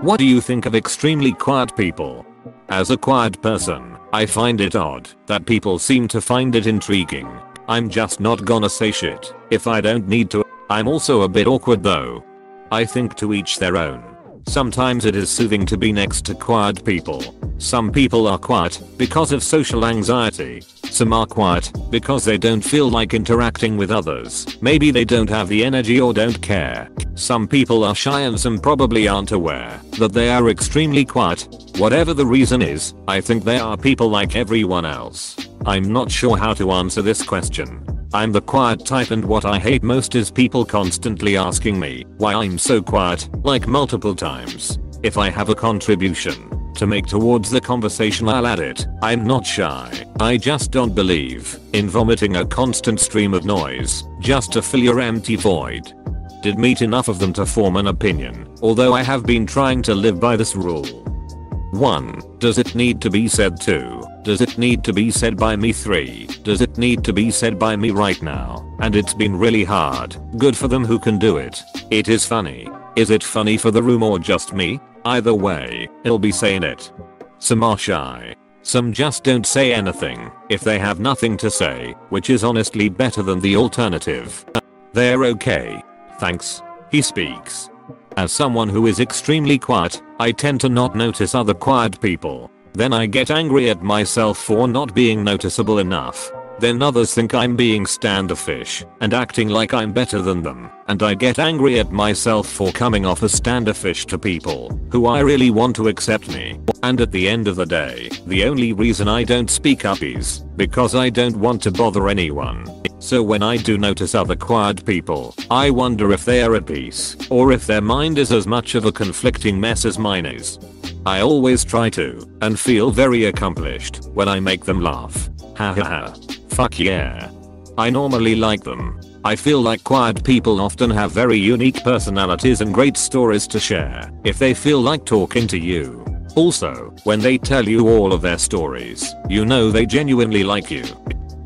What do you think of extremely quiet people? As a quiet person, I find it odd that people seem to find it intriguing. I'm just not gonna say shit if I don't need to. I'm also a bit awkward though. I think to each their own. Sometimes it is soothing to be next to quiet people. Some people are quiet because of social anxiety. Some are quiet because they don't feel like interacting with others. Maybe they don't have the energy or don't care. Some people are shy and some probably aren't aware that they are extremely quiet. Whatever the reason is, I think they are people like everyone else. I'm not sure how to answer this question. I'm the quiet type and what I hate most is people constantly asking me why I'm so quiet, like multiple times. If I have a contribution to make towards the conversation, I'll add it. I'm not shy. I just don't believe in vomiting a constant stream of noise just to fill your empty void. Did meet enough of them to form an opinion, although I have been trying to live by this rule. 1. Does it need to be said? 2. Does it need to be said by me? 3. Does it need to be said by me right now? And it's been really hard. Good for them who can do it. It is funny. Is it funny for the room or just me? Either way, it'll be saying it. Some are shy. Some just don't say anything if they have nothing to say, which is honestly better than the alternative. They're okay. Thanks. He speaks. As someone who is extremely quiet, I tend to not notice other quiet people. Then I get angry at myself for not being noticeable enough. Then others think I'm being standoffish and acting like I'm better than them. And I get angry at myself for coming off as standoffish to people who I really want to accept me. And at the end of the day, the only reason I don't speak up is because I don't want to bother anyone. So when I do notice other quiet people, I wonder if they are at peace or if their mind is as much of a conflicting mess as mine is. I always try to and feel very accomplished when I make them laugh. Ha ha ha. Fuck yeah. I normally like them. I feel like quiet people often have very unique personalities and great stories to share if they feel like talking to you. Also, when they tell you all of their stories, you know they genuinely like you.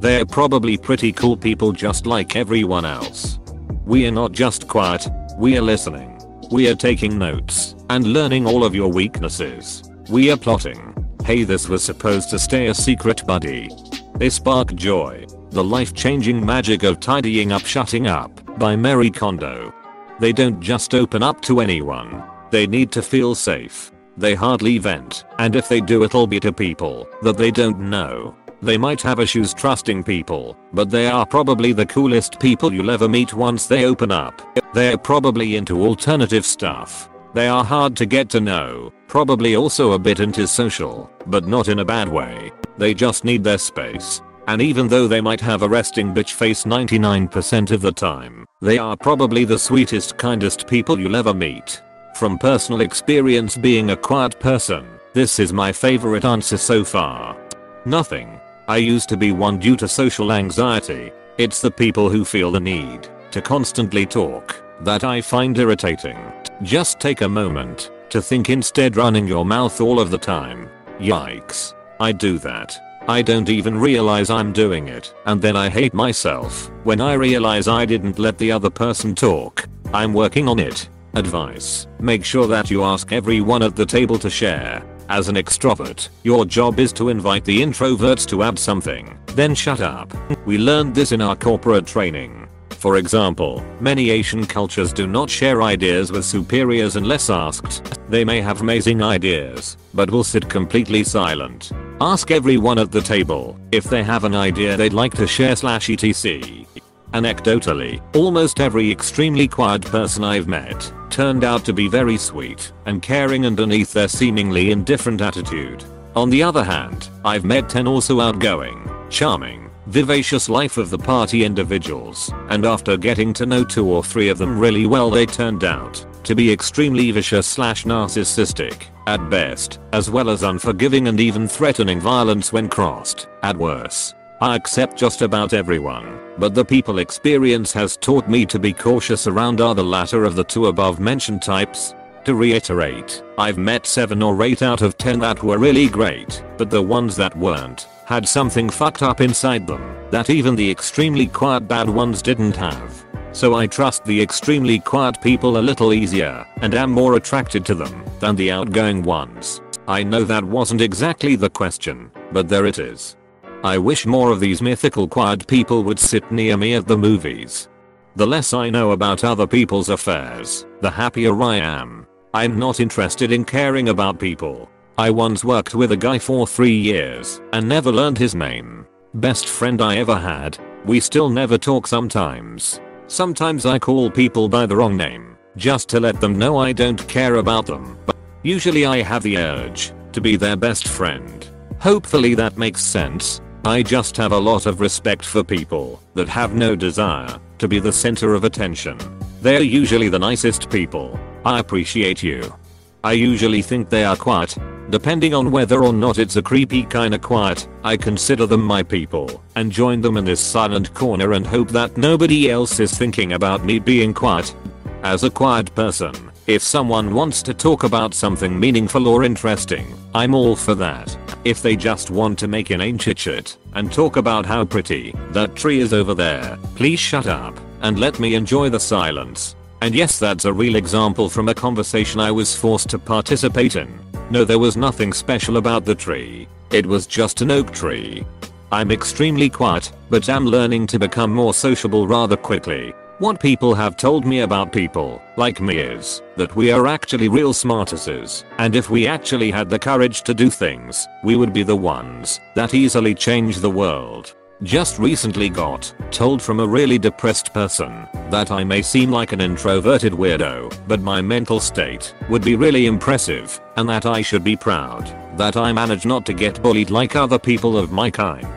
They're probably pretty cool people just like everyone else. We are not just quiet, we are listening. We are taking notes and learning all of your weaknesses. We are plotting. Hey, this was supposed to stay a secret, buddy. They spark joy. The life-changing magic of tidying up, shutting up by Marie Kondo. They don't just open up to anyone. They need to feel safe. They hardly vent, and if they do, it'll be to people that they don't know. They might have issues trusting people, but they are probably the coolest people you'll ever meet once they open up. They're probably into alternative stuff. They are hard to get to know, probably also a bit antisocial, but not in a bad way. They just need their space. And even though they might have a resting bitch face 99% of the time, they are probably the sweetest, kindest people you'll ever meet. From personal experience being a quiet person, this is my favorite answer so far. Nothing. I used to be one due to social anxiety. It's the people who feel the need to constantly talk that I find irritating. Just take a moment to think instead running your mouth all of the time. Yikes. I do that. I don't even realize I'm doing it, and then I hate myself when I realize I didn't let the other person talk. I'm working on it. Advice: make sure that you ask everyone at the table to share. As an extrovert, your job is to invite the introverts to add something, then shut up. We learned this in our corporate training. For example, many Asian cultures do not share ideas with superiors unless asked. They may have amazing ideas, but will sit completely silent. Ask everyone at the table if they have an idea they'd like to share /etc. Anecdotally, almost every extremely quiet person I've met turned out to be very sweet and caring underneath their seemingly indifferent attitude. On the other hand, I've met 10 also outgoing, charming, vivacious life of the party individuals, and after getting to know 2 or 3 of them really well, they turned out to be extremely vicious/narcissistic at best, as well as unforgiving and even threatening violence when crossed at worst. I accept just about everyone, but the people experience has taught me to be cautious around are the latter of the 2 above mentioned types. To reiterate, I've met 7 or 8 out of 10 that were really great, but the ones that weren't had something fucked up inside them that even the extremely quiet bad ones didn't have. so I trust the extremely quiet people a little easier and am more attracted to them than the outgoing ones. I know that wasn't exactly the question, but there it is. I wish more of these mythical quiet people would sit near me at the movies. The less I know about other people's affairs, the happier I am. I'm not interested in caring about people. I once worked with a guy for 3 years and never learned his name. Best friend I ever had. We still never talk sometimes. Sometimes I call people by the wrong name just to let them know I don't care about them. But usually I have the urge to be their best friend. Hopefully that makes sense. I just have a lot of respect for people that have no desire to be the center of attention. They're usually the nicest people. I appreciate you. I usually think they are quiet. Depending on whether or not it's a creepy kinda quiet, I consider them my people and join them in this silent corner and hope that nobody else is thinking about me being quiet. As a quiet person, if someone wants to talk about something meaningful or interesting, I'm all for that. If they just want to make inane chit-chat and talk about how pretty that tree is over there, please shut up and let me enjoy the silence. And yes, that's a real example from a conversation I was forced to participate in. No, there was nothing special about the tree. It was just an oak tree. I'm extremely quiet, but am learning to become more sociable rather quickly. What people have told me about people like me is that we are actually real smartasses, and if we actually had the courage to do things, we would be the ones that easily change the world. Just recently got told from a really depressed person that I may seem like an introverted weirdo, but my mental state would be really impressive, and that I should be proud that I manage not to get bullied like other people of my kind.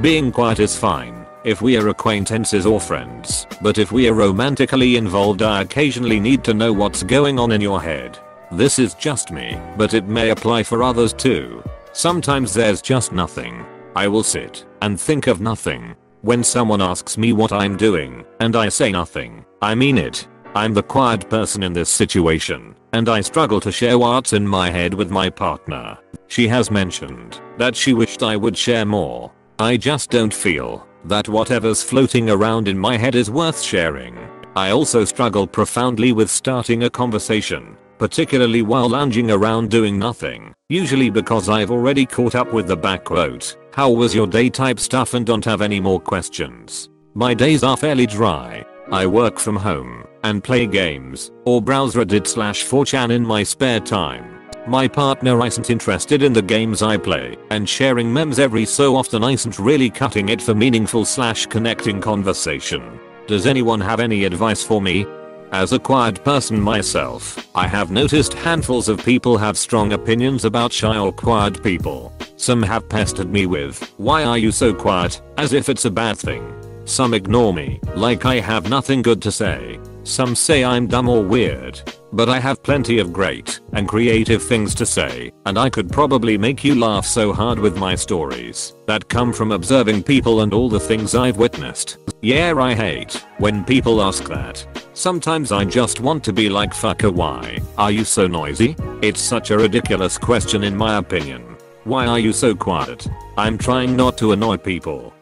Being quiet is fine if we are acquaintances or friends, but if we are romantically involved, I occasionally need to know what's going on in your head. This is just me, but it may apply for others too. Sometimes there's just nothing. I will sit and think of nothing. When someone asks me what I'm doing and I say nothing, I mean it. I'm the quiet person in this situation, and I struggle to share what's in my head with my partner. She has mentioned that she wished I would share more. I just don't feel that whatever's floating around in my head is worth sharing. I also struggle profoundly with starting a conversation, particularly while lounging around doing nothing, usually because I've already caught up with the backquote, "How was your day?" type stuff and don't have any more questions. My days are fairly dry. I work from home and play games or browse Reddit/4chan in my spare time. My partner isn't interested in the games I play, and sharing memes every so often isn't really cutting it for meaningful/connecting conversation. Does anyone have any advice for me? As a quiet person myself, I have noticed handfuls of people have strong opinions about shy or quiet people. Some have pestered me with, "Why are you so quiet?" as if it's a bad thing. Some ignore me, like I have nothing good to say. Some say I'm dumb or weird. But I have plenty of great and creative things to say, and I could probably make you laugh so hard with my stories that come from observing people and all the things I've witnessed. Yeah, I hate when people ask that. Sometimes I just want to be like, "Fucker, why are you so noisy?" It's such a ridiculous question in my opinion. Why are you so quiet? I'm trying not to annoy people.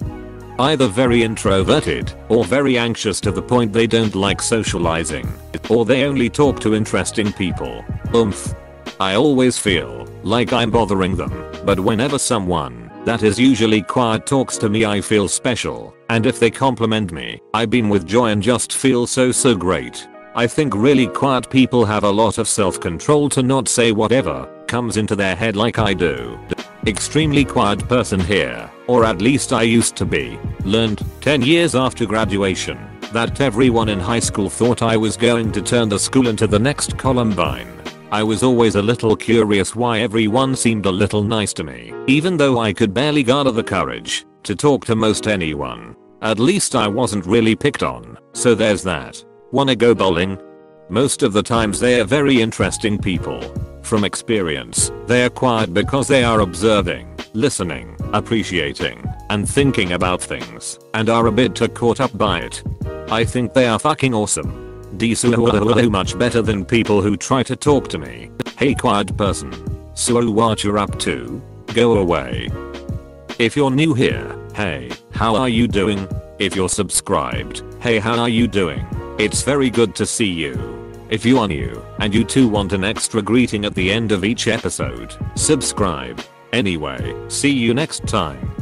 Either very introverted or very anxious to the point they don't like socializing, or they only talk to interesting people. Oomph. I always feel like I'm bothering them, but whenever someone that is usually quiet talks to me, I feel special, and if they compliment me, I beam with joy and just feel so great. I think really quiet people have a lot of self-control to not say whatever comes into their head like I do. Extremely quiet person here, or at least I used to be. Learned 10 years after graduation that everyone in high school thought I was going to turn the school into the next Columbine. I was always a little curious why everyone seemed a little nice to me, even though I could barely gather the courage to talk to most anyone. At least I wasn't really picked on, so there's that. Wanna go bowling? Most of the times they are very interesting people. From experience, they are quiet because they are observing, listening, appreciating, and thinking about things, and are a bit too caught up by it. I think they are fucking awesome. So much better than people who try to talk to me. Hey quiet person. So what you're up to? Go away. If you're new here, hey, how are you doing? If you're subscribed, hey, how are you doing? It's very good to see you. If you are new and you too want an extra greeting at the end of each episode, subscribe. Anyway, see you next time.